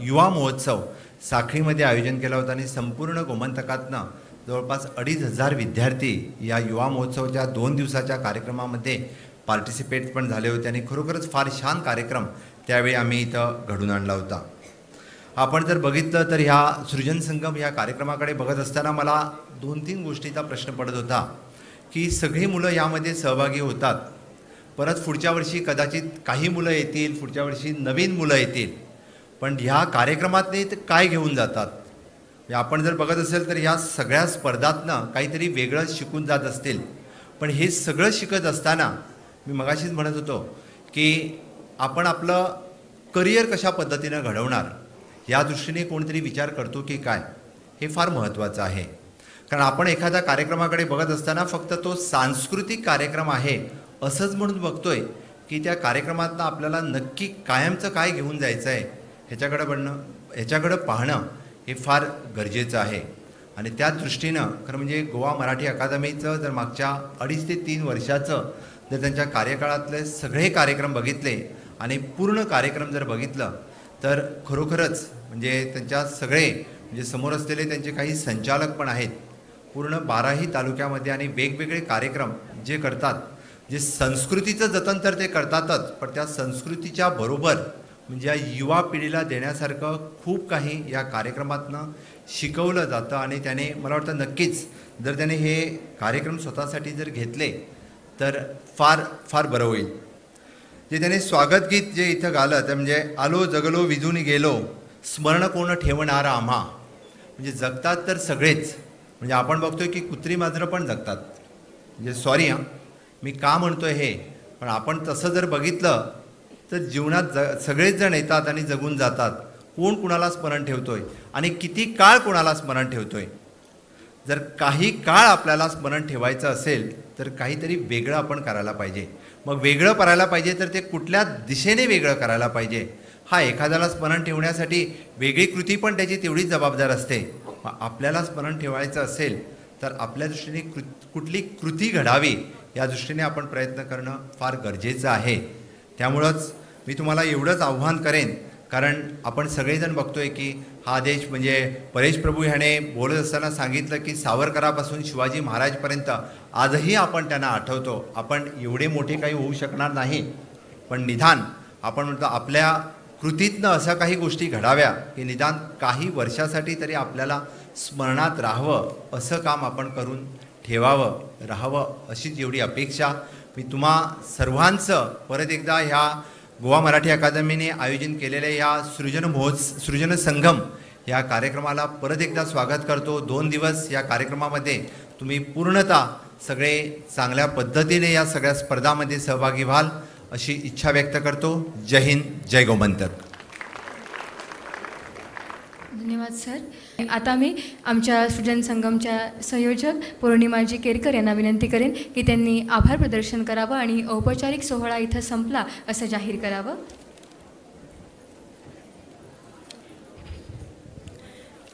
Speaker 9: युवा महोत्सव साखळीमध्ये आयोजन केला होता आणि संपूर्ण गोमंतकातनं जवळपास 2,500 विद्यार्थी या युवा महोत्सवाच्या 2 दिवसाच्या कार्यक्रमामध्ये पार्टिसिपेट पण झाले होते आणि खरोखरच फार छान कार्यक्रम त्यावेळी आम्ही इथं घडून आणला होता. आपण जर बघितलं तर ह्या सृजन संगम या कार्यक्रमाकडे बघत असताना मला 2-3 गोष्टीचा प्रश्न पडत होता की सगळी मुलं यामध्ये सहभागी होतात, परत पुढच्या वर्षी कदाचित काही मुलं येतील, पुढच्या वर्षी नवीन मुलं येतील, पण ह्या कार्यक्रमात ते काय घेऊन जातात. आपण जर बघत असेल तर ह्या सगळ्या स्पर्धातनं काहीतरी वेगळं शिकून जात असतील. पण हे सगळं शिकत असताना मी मगाशीच म्हणत होतो की आपण आपलं करिअर कशा पद्धतीनं घडवणार या दृष्टीने कोणतरी विचार करतो की काय, हे फार महत्त्वाचं आहे. कारण आपण एखाद्या कार्यक्रमाकडे बघत असताना फक्त तो सांस्कृतिक कार्यक्रम आहे असंच म्हणून बघतोय की त्या कार्यक्रमातनं आपल्याला नक्की कायमचं काय घेऊन जायचं आहे ह्याच्याकडं पाहणं हे फार गरजेचं आहे. आणि त्या दृष्टीनं खरं म्हणजे गोवा मराठी अकादमीचं जर मागच्या 2.5 ते 3 वर्षाचं जर त्यांच्या कार्यकाळातले सगळे कार्यक्रम बघितले आणि पूर्ण कार्यक्रम जर बघितलं तर खरोखरच म्हणजे त्यांच्या सगळे म्हणजे समोर असलेले त्यांचे काही संचालक पण आहेत, पूर्ण 12ही तालुक्यामध्ये आणि वेगवेगळे कार्यक्रम जे करतात, जे संस्कृतीचं जतन तर ते करतातच, पण त्या संस्कृतीच्या बरोबर म्हणजे या युवा पिढीला देण्यासारखं खूप काही या कार्यक्रमातनं शिकवलं जातं. आणि त्याने मला वाटतं नक्कीच जर त्याने हे कार्यक्रम स्वतःसाठी जर घेतले तर फार फार बरं होईल. जे त्याने स्वागत गीत जे इथं गालं ते म्हणजे आलो जगलो विजून गेलो स्मरण कोण ठेवणार आम्हा. म्हणजे जगतात तर सगळेच, म्हणजे आपण बघतोय की कुत्री मांजरं पण जगतात. म्हणजे सॉरी मी का म्हणतोय हे, पण आपण तसं जर बघितलं तर जीवनात सगळेच जण येतात आणि जगून जातात. कोण कुणाला स्मरण ठेवतोय आणि किती काळ कुणाला स्मरण ठेवतोय. जर काही काळ आपल्याला स्मरण ठेवायचं असेल तर काहीतरी वेगळं आपण करायला पाहिजे. मग वेगळं करायला पाहिजे तर ते कुठल्या दिशेने वेगळं करायला पाहिजे. हा एखाद्याला स्मरण ठेवण्यासाठी वेगळी कृती पण त्याची तेवढीच जबाबदार असते. आपल्याला स्मरण ठेवायचं असेल तर आपल्या दृष्टीने कुठली कृती घडावी या दृष्टीने आपण प्रयत्न करणं फार गरजेचं आहे. त्यामुळंच मी तुम्हाला एवढंच आव्हान करेन, कारण आपण सगळेजण बघतोय की हा देश म्हणजे परेश प्रभू ह्याने बोलत असताना सांगितलं की सावरकरापासून शिवाजी महाराजपर्यंत आजही आपण त्यांना आठवतो. आपण एवढे मोठे काही होऊ शकणार नाही, पण निदान आपण म्हणतो आपल्या कृतीतनं अशा काही गोष्टी घडाव्या की निदान काही वर्षासाठी तरी आपल्याला स्मरणात राहावं, असं काम आपण करून ठेवावं, राहावं, अशीच एवढी अपेक्षा मी तुम्हा सर्वांचं परत एकदा ह्या गोवा मराठी अकादमीने आयोजन केलेल्या या सृजन संगम या कार्यक्रमाला परत एकदा स्वागत करतो. 2 दिवस या कार्यक्रमामध्ये तुम्ही पूर्णतः सगळे चांगल्या पद्धतीने या सगळ्या स्पर्धामध्ये सहभागी व्हाल अशी इच्छा व्यक्त करतो. जय हिंद, जय गोमंतक.
Speaker 4: धन्यवाद सर. आता मी आमच्या सृजन संगमच्या संयोजक पौर्णिमाजी केरकर यांना विनंती करेन की त्यांनी आभार प्रदर्शन करावं आणि औपचारिक सोहळा इथं संपला असं जाहीर करावं.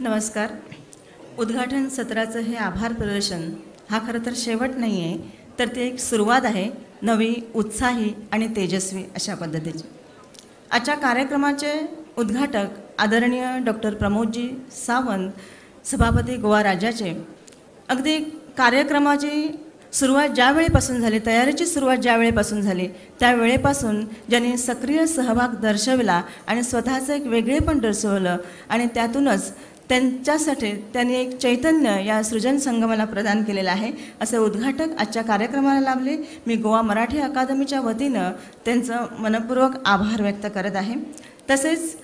Speaker 10: नमस्कार. उद्घाटन सत्राचं हे आभार प्रदर्शन हा खरं तर शेवट नाही आहे, तर ते एक सुरुवात आहे नवी, उत्साही आणि तेजस्वी अशा पद्धतीची. आजच्या कार्यक्रमाचे उद्घाटक आदरणीय डॉक्टर प्रमोदजी सावंत, सभापती गोवा राज्याचे, अगदी कार्यक्रमाची सुरुवात ज्या वेळेपासून झाली, तयारीची सुरुवात ज्या वेळेपासून झाली, त्या वेळेपासून ज्यांनी सक्रिय सहभाग दर्शवला आणि स्वतःचं एक वेगळेपण दर्शवलं आणि त्यातूनच त्यांच्यासाठी त्यांनी एक चैतन्य या सृजन संगमाला प्रदान केलेलं आहे, असे उद्घाटक आजच्या कार्यक्रमाला लाभले. मी गोवा मराठी अकादमीच्या वतीनं त्यांचं मनपूर्वक आभार व्यक्त करत आहे. तसेच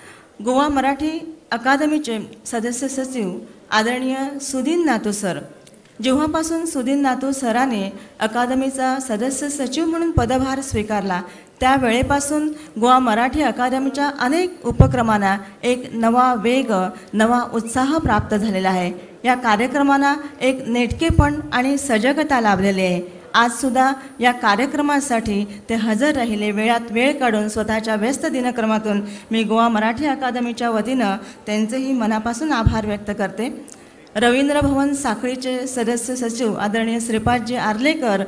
Speaker 10: गोवा मराठी अकादमीचे सदस्य सचिव आदरणीय सुदीन नातू सर, जेव्हापासून सुदीन नातू सराने अकादमीचा सदस्य सचिव म्हणून पदभार स्वीकारला त्यावेळेपासून गोवा मराठी अकादमीच्या अनेक उपक्रमांना एक नवा वेग, नवा उत्साह प्राप्त झालेला आहे. या कार्यक्रमांना एक नेटकेपण आणि सजगता लाभलेली आहे. आजसुद्धा या कार्यक्रमासाठी ते हजर राहिले, वेळात वेळ काढून स्वतःच्या व्यस्त दिनक्रमातून मी गोवा मराठी अकादमीच्या वतीनं त्यांचेही मनापासून आभार व्यक्त करते. रवींद्र भवन साखळीचे सदस्य सचिव आदरणीय श्रीपादजी आर्लेकर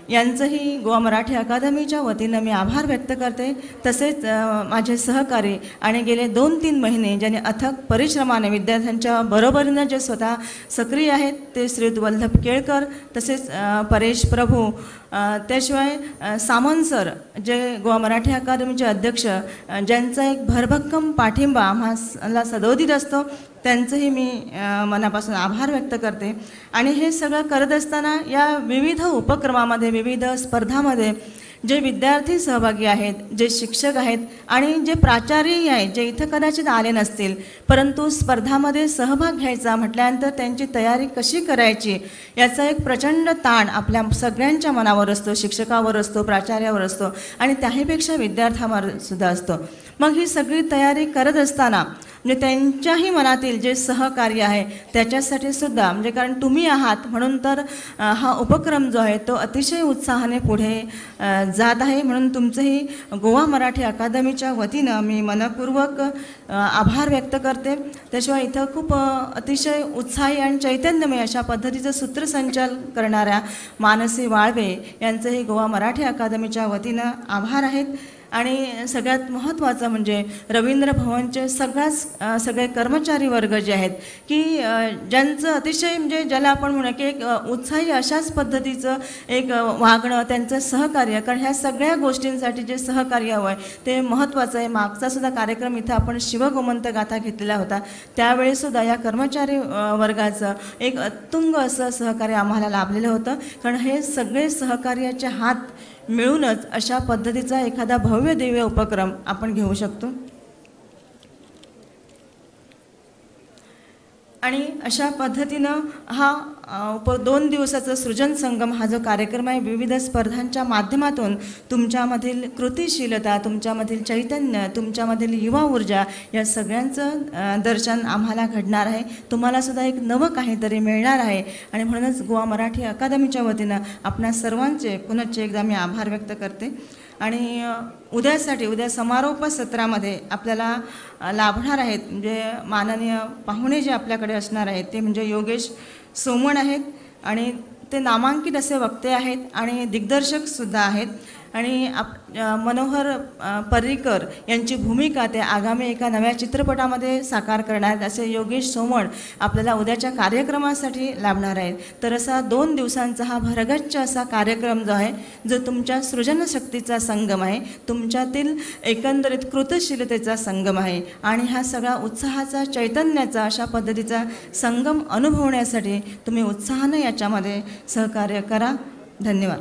Speaker 10: यांचंही गोवा मराठी अकादमीच्या वतीनं मी आभार व्यक्त करते. तसेच माझे सहकारी आणि गेले 2-3 महिने ज्यांनी अथक परिश्रमाने विद्यार्थ्यांच्या बरोबरीनं जे स्वतः सक्रिय आहेत ते श्रीयुत वल्लभ केळकर, तसेच परेश प्रभू, त्याशिवाय सामंत सर जे गोवा मराठी अकादमीचे अध्यक्ष, ज्यांचा एक भरभक्कम पाठिंबा आम्हाला सदोदित असतो, त्यांचंही मी मनापासून आभार व्यक्त करते. आणि हे सगळं करत असताना या विविध उपक्रमामध्ये, विविध स्पर्धामध्ये जे विद्यार्थी सहभागी आहेत, जे शिक्षक आहेत आणि जे प्राचार्यही आहेत, जे इथं कदाचित आले नसतील, परंतु स्पर्धामध्ये सहभाग घ्यायचा म्हटल्यानंतर त्यांची तयारी कशी करायची याचा एक प्रचंड ताण आपल्या सगळ्यांच्या मनावर असतो, शिक्षकावर असतो, प्राचार्यावर असतो आणि त्याहीपेक्षा विद्यार्थ्यांवर सुद्धा असतो. मग ही सगळी तयारी करत असताना म्हणजे त्यांच्याही मनातील जे सहकार्य आहे त्याच्यासाठी सुद्धा, म्हणजे कारण तुम्ही आहात म्हणून तर हा उपक्रम जो आहे तो अतिशय उत्साहाने पुढे जात आहे. म्हणून तुमचंही गोवा मराठी अकादमीच्या वतीनं मी मनपूर्वक आभार व्यक्त करते. त्याशिवाय इथं खूप अतिशय उत्साही आणि चैतन्यमय अशा पद्धतीचं सूत्रसंचालन करणाऱ्या मानसी वाळवे यांचंही गोवा मराठी अकादमीच्या वतीनं आभार आहेत. आणि सगळ्यात महत्त्वाचं म्हणजे रवींद्र भवनचे सगळे कर्मचारी वर्ग जे आहेत की ज्यांचं अतिशय म्हणजे ज्याला आपण म्हणू की एक उत्साही अशाच पद्धतीचं एक वागणं, त्यांचं सहकार्य, कारण ह्या सगळ्या गोष्टींसाठी जे सहकार्य हवं आहे ते महत्त्वाचं आहे. मागचासुद्धा कार्यक्रम इथं आपण शिवगोमंत गाथा घेतलेला होता, त्यावेळीसुद्धा या कर्मचारी वर्गाचं एक उत्तुंग असं सहकार्य आम्हाला लाभलेलं होतं. कारण हे सगळे सहकार्याचे हात मिळूनच अशा पद्धतीचा एखादा भव्य दिव्य उपक्रम आपण घेऊ शकतो. आणि अशा पद्धतीनं हा 2 दिवसाचा सृजन संगम हा जो कार्यक्रम आहे, विविध स्पर्धांच्या माध्यमातून तुमच्यामधील कृतिशीलता, तुमच्यामधील चैतन्य, तुमच्यामधील युवा ऊर्जा या सगळ्यांचं दर्शन आम्हाला घडणार आहे. तुम्हालासुद्धा एक नवं काहीतरी मिळणार आहे. आणि म्हणूनच गोवा मराठी अकादमीच्या वतीनं आपणा सर्वांचे पुनश्च एकदा मी आभार व्यक्त करते. आणि उद्या समारोप सत्रामध्ये आपल्याला लाभणार आहेत म्हणजे माननीय पाहुणे जे आपल्याकडे असणार आहेत ते म्हणजे योगेश सोमण आहेत आणि ते नामांकित असे वक्ते आहेत आणि दिग्दर्शकसुद्धा आहेत. आणि मनोहर पर्रीकर यांची भूमिका ते आगामी एका नव्या चित्रपटामध्ये साकार करणार आहेत. असे योगेश सोमण आपल्याला उद्याच्या कार्यक्रमासाठी लाभणार आहेत. तर असा 2 दिवसांचा हा भरगच्च असा कार्यक्रम जो आहे, जो तुमच्या सृजनशक्तीचा संगम आहे, तुमच्यातील एकंदरीत कृतशीलतेचा संगम आहे आणि हा सगळा उत्साहाचा, चैतन्याचा अशा पद्धतीचा संगम अनुभवण्यासाठी तुम्ही उत्साहानं याच्यामध्ये सहकार्य करा. धन्यवाद.